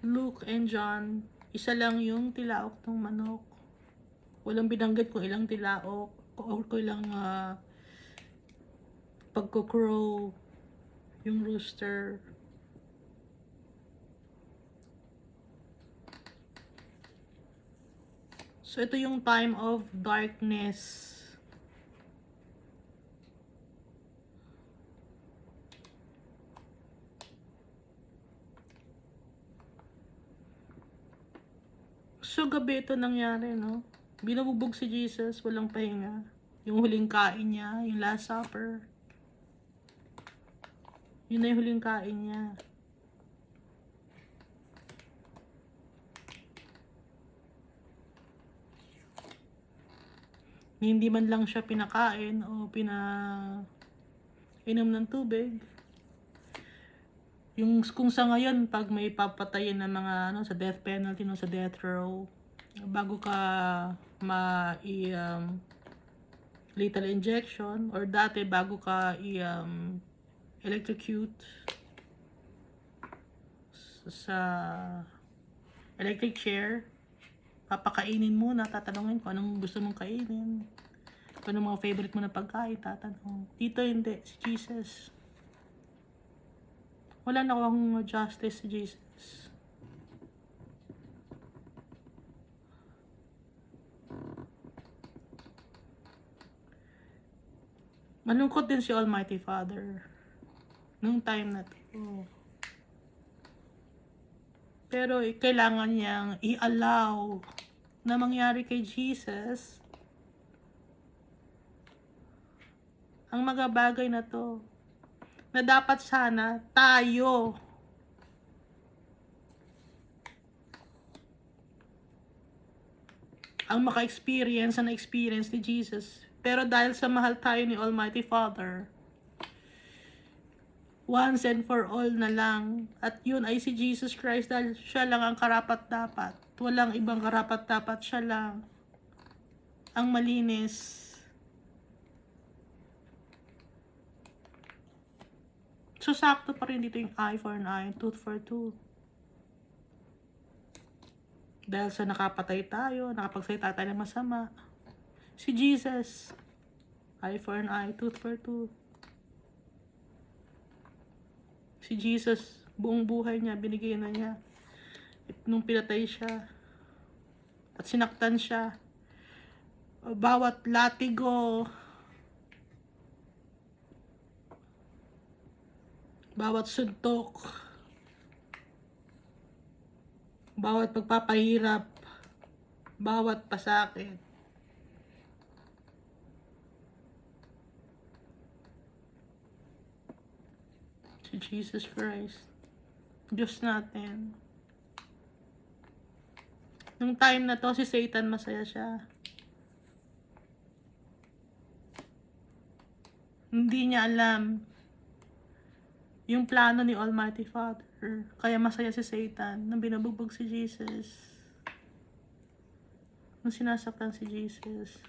Luke, and John, isa lang yung tilaok ng manok. Walang binanggit kung ilang tilaok o kung ilang pagko-crow yung rooster. So, ito yung time of darkness. So, gabi ito nangyari, no? Binubog si Jesus, walang pahinga. Yung huling kain niya, yung Last Supper. Yun na yung huling kain niya. Hindi man lang siya pinakain o inom ng tubig. Yung kung sa ngayon, pag may papatayin na mga sa death penalty, sa death row, bago ka lethal injection, or dati bago ka electrocute sa electric chair, papakainin muna, tatanungin kung anong gusto mong kainin. Kung anong mga favorite mo na pagkain, tatanong. Dito hindi, si Jesus. Wala na akong justice si Jesus. Malungkot din si Almighty Father nung time na to. Pero kailangan niyang i-allow na mangyari kay Jesus ang mga bagay na to, na dapat sana tayo ang maka-experience na experience ni Jesus. Pero dahil sa mahal tayo ni Almighty Father, once and for all na lang, at yun ay si Jesus Christ, dahil siya lang ang karapat-dapat. Walang ibang karapat-dapat, siya lang ang malinis. So, sakto pa rin dito yung eye for an eye, tooth for tooth. Dahil sa nakapatay tayo, nakapagsalita tayo ng masama. Si Jesus, eye for an eye, tooth for tooth. Si Jesus, buong buhay niya, binigay na niya. Nung pinatay siya, at sinaktan siya, bawat latigo, bawat suntok, bawat pagpapahirap, bawat pasakit, si Jesus Christ, Diyos natin. Nung time na to, si Satan masaya siya. Hindi niya alam yung plano ni Almighty Father. Kaya masaya si Satan nang binubugbog si Jesus. Nung sinasaktan si Jesus.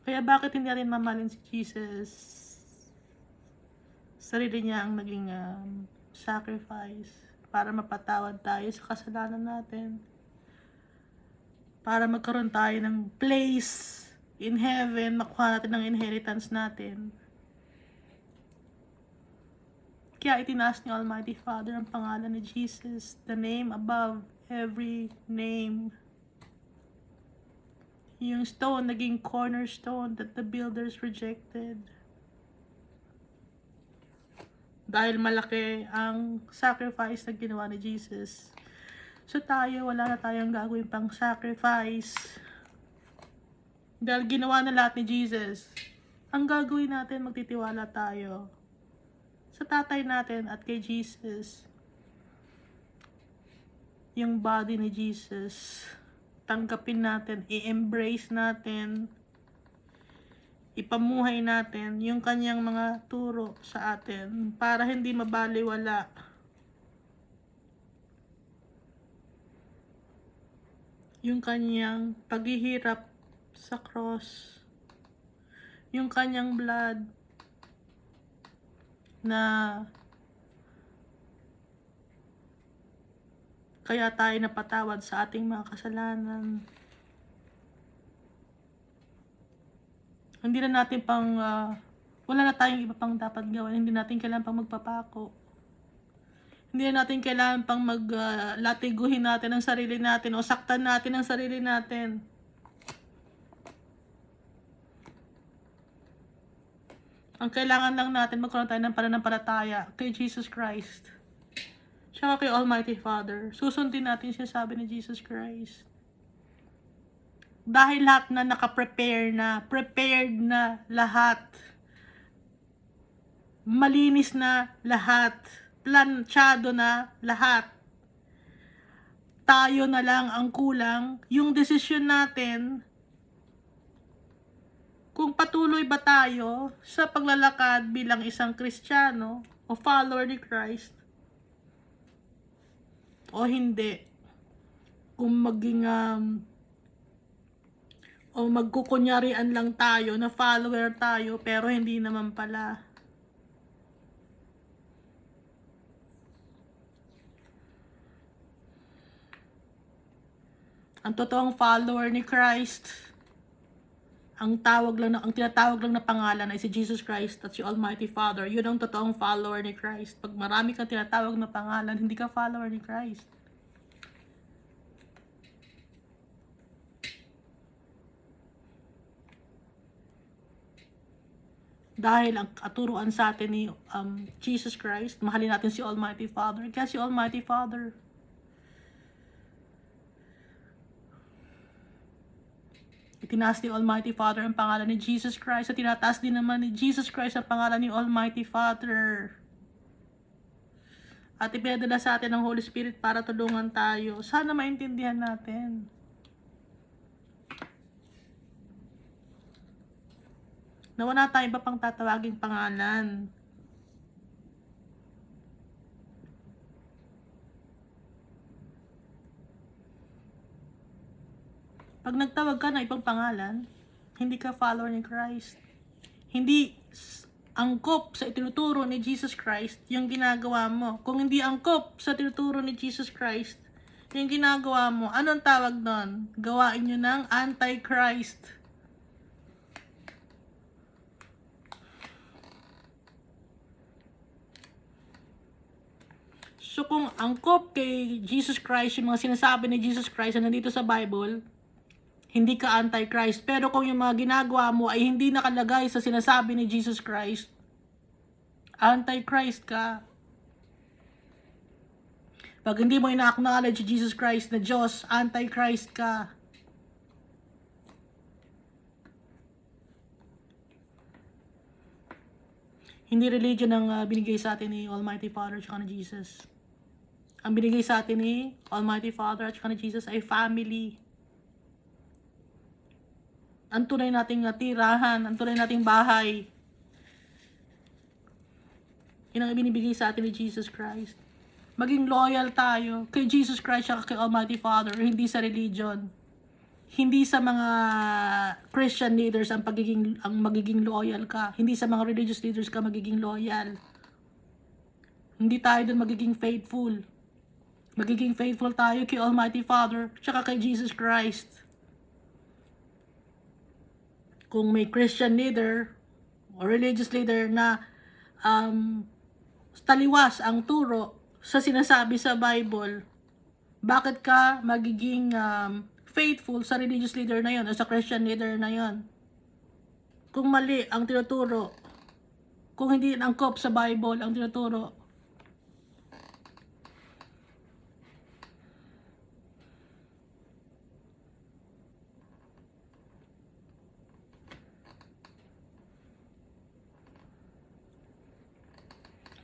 Kaya bakit hindi rin mamahalin si Jesus? Sarili niya ang naging sacrifice para mapatawad tayo sa kasalanan natin. Para magkaroon tayo ng place in heaven, makuha natin ang inheritance natin. Kaya itinaas ni Almighty Father ang pangalan ni Jesus, the name above every name. Yung stone, naging cornerstone that the builders rejected. Dahil malaki ang sacrifice na ginawa ni Jesus. So tayo, wala na tayong gagawin pang sacrifice. Dahil ginawa na lahat ni Jesus. Ang gagawin natin, magtitiwala tayo sa tatay natin at kay Jesus. Yung body ni Jesus, tanggapin natin, i-embrace natin, ipamuhay natin yung kanyang mga turo sa atin para hindi mabaliwala yung kanyang paghihirap sa cross, yung kanyang blood na kaya tayo napatawad sa ating mga kasalanan. Hindi na natin wala na tayong iba pang dapat gawin. Hindi natin kailangan pang magpapako. Hindi na natin kailangan pang latiguhin natin ang sarili natin o saktan natin ang sarili natin. Ang kailangan lang natin, magkaroon tayo ng pananampalataya kay Jesus Christ. Siya kay Almighty Father. Susundin natin siya, sabi ni Jesus Christ. Dahil lahat na naka-prepare na, prepared na lahat. Malinis na lahat. Planchado na lahat. Tayo na lang ang kulang. Yung desisyon natin, kung patuloy ba tayo sa paglalakad bilang isang Kristiyano o follower ni Christ, o hindi. Kung maging o magkukunyarian lang tayo na follower tayo pero hindi naman pala. Ang totoong follower ni Christ, ang tinatawag lang na pangalan ay si Jesus Christ at si Almighty Father. Yun ang totoong follower ni Christ. Pag marami kang tinatawag na pangalan, hindi ka follower ni Christ. Dahil ang katuruan sa atin ni Jesus Christ, mahalin natin si Almighty Father. Kaya si Almighty Father, itinaas ni Almighty Father ang pangalan ni Jesus Christ at tinataas din naman ni Jesus Christ ang pangalan ni Almighty Father. At ipinadala sa atin ang Holy Spirit para tulungan tayo. Sana maintindihan natin. Na wala tayong iba pang tatawaging pangalan. Pag nagtawag ka ng ibang pangalan, hindi ka follower ni Christ. Hindi angkop sa itinuturo ni Jesus Christ yung ginagawa mo. Kung hindi angkop sa tinuturo ni Jesus Christ yung ginagawa mo, anong tawag doon? Gawain nyo ng Antichrist. So kung angkop kay Jesus Christ, yung mga sinasabi ni Jesus Christ na nandito sa Bible, hindi ka Antichrist. Pero kung yung mga ginagawa mo ay hindi nakalagay sa sinasabi ni Jesus Christ, Antichrist ka. Pag hindi mo ina-acknowledge Jesus Christ na Diyos, Antichrist ka. Hindi religion ang binigay sa atin ni Almighty Father at ni Jesus. Ang binigay sa atin ni Almighty Father at ni Jesus ay family. Ang tunay nating tirahan, ang tunay nating bahay. Yun ang binibigay sa atin ni Jesus Christ. Maging loyal tayo kay Jesus Christ at kay Almighty Father, hindi sa religion. Hindi sa mga Christian leaders ang magiging loyal ka. Hindi sa mga religious leaders ka magiging loyal. Hindi tayo dun magiging faithful. Magiging faithful tayo kay Almighty Father tsaka kay Jesus Christ. Kung may Christian leader or religious leader na taliwas ang turo sa sinasabi sa Bible, bakit ka magiging faithful sa religious leader na yon o sa Christian leader na yon? Kung mali ang tinuturo, kung hindi angkop sa Bible ang tinuturo,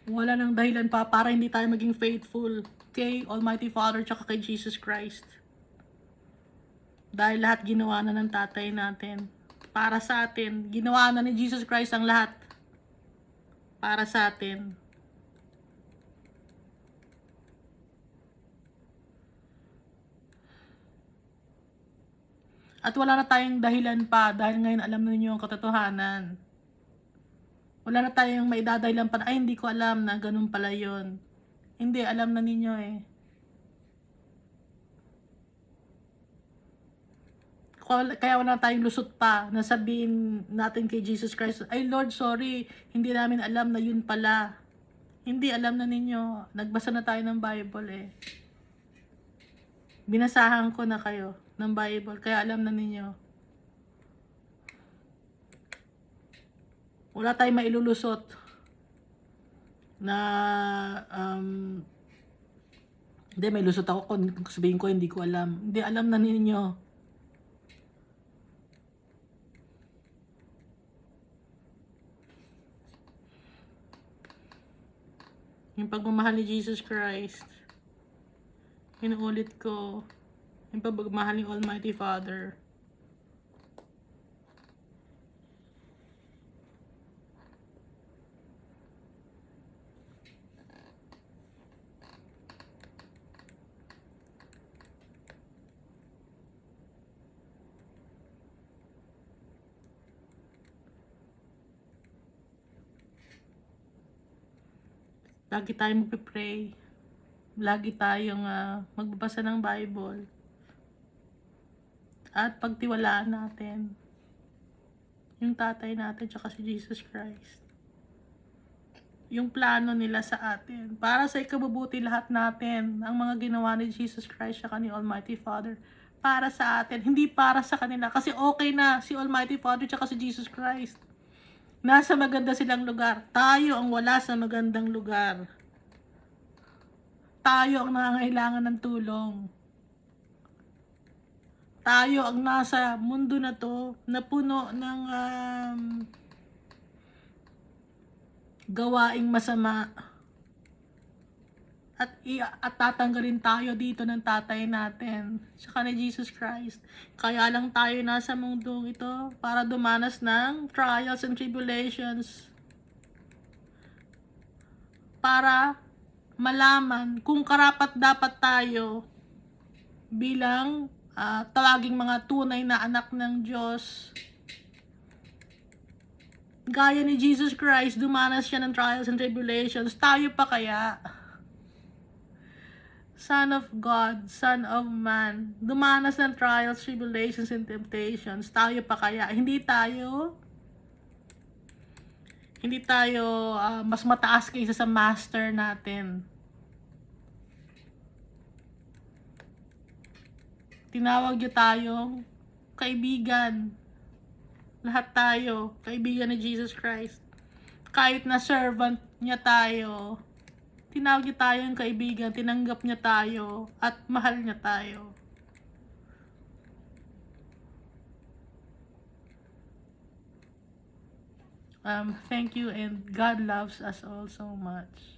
wala nang dahilan pa para hindi tayo maging faithful kay Almighty Father tsaka kay Jesus Christ. Dahil lahat ginawa na ng tatay natin. Para sa atin. Ginawa na ni Jesus Christ ang lahat. Para sa atin. At wala na tayong dahilan pa dahil ngayon alam na ninyo ang katotohanan. Wala na tayong maidadahilan pa, ay hindi ko alam na ganun pala yun. Hindi, alam na ninyo eh. Kaya wala tayong lusot pa na sabihin natin kay Jesus Christ, ay Lord, sorry, hindi namin alam na yun pala. Hindi, alam na ninyo. Nagbasa na tayo ng Bible eh. Binasahan ko na kayo ng Bible, kaya alam na ninyo. Wala tayong mailulusot na hindi, may lusot ako kung sabihin ko hindi ko alam. Hindi, alam na ninyo. Yung pagmamahal ni Jesus Christ, inuulit ko, yung pagmamahal ni Almighty Father. Lagi tayong magpipray. Lagi tayong magbabasa ng Bible. At pagtiwalaan natin yung tatay natin tsaka si Jesus Christ. Yung plano nila sa atin. Para sa ikabubuti lahat natin. Ang mga ginawa ni Jesus Christ tsaka ni Almighty Father. Para sa atin. Hindi para sa kanila. Kasi okay na si Almighty Father tsaka si Jesus Christ. nasa maganda silang lugar. Tayo ang wala sa magandang lugar. Tayo ang nangangailangan ng tulong. Tayo ang nasa mundo na to na puno ng gawaing masama. At tatanggalin tayo dito ng tatay natin, tsaka ni Jesus Christ. Kaya lang tayo nasa mundong ito para dumanas ng trials and tribulations. Para malaman kung karapat dapat tayo bilang tawaging mga tunay na anak ng Diyos. Gaya ni Jesus Christ, dumanas siya ng trials and tribulations. Tayo pa kaya? Son of God, Son of Man, dumanas ng trials, tribulations, and temptations. Tayo pa kaya? Hindi tayo mas mataas kaysa sa master natin. Tinawag niyo tayong kaibigan. Lahat tayo, kaibigan ni Jesus Christ. Kahit na servant niya tayo, tinawag niya tayong kaibigan, tinanggap niya tayo, at mahal niya tayo. Thank you, and God loves us all so much.